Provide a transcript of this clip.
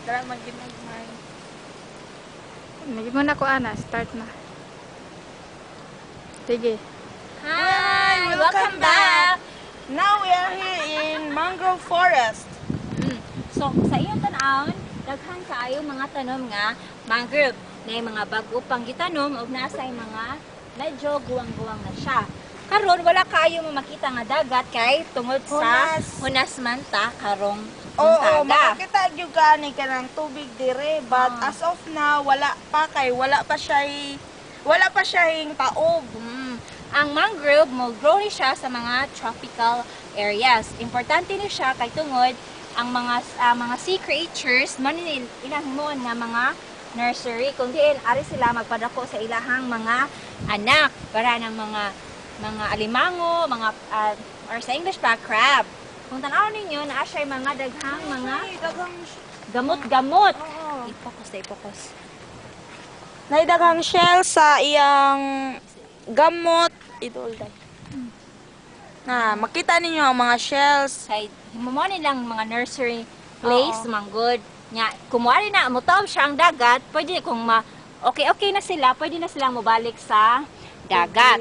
Dara magginagmay. Lagi mo na ko, Ana. Start na. Sige. Hi! Welcome back! Now we are here in mangrove forest. So, sa iyong tanawon, daghan kaayo mga tanom nga mangrove na mga bago pang gitanom ug nasa mga medyo guwang-guwang na siya. Karon wala kaayo makita nga dagat kay tungod sa hunas man ta karong Oo, buntaga. makakita gyud gani ka ng tubig dire, but as of now wala pa siyang taob. Ang mangrove mo grow ni siya sa mga tropical areas. Importante ni siya kay tungod ang mga sea creatures man inahimon nga mga nursery kung diin ari sila magpadako sa ilahang mga anak para ng mga alimango, mga or sa English pa crab. Kung tanaw ninyo naa siya mga daghang mga gamot-gamot. I-focus. Naidaghang shell sa iyang gamot idol day. Na makita ninyo ang mga shells. Kay himo nilang mga nursery place manggod nya kumuari na mutob siya ang dagat pwede kung okay na sila pwede na silang mobalik sa dagat.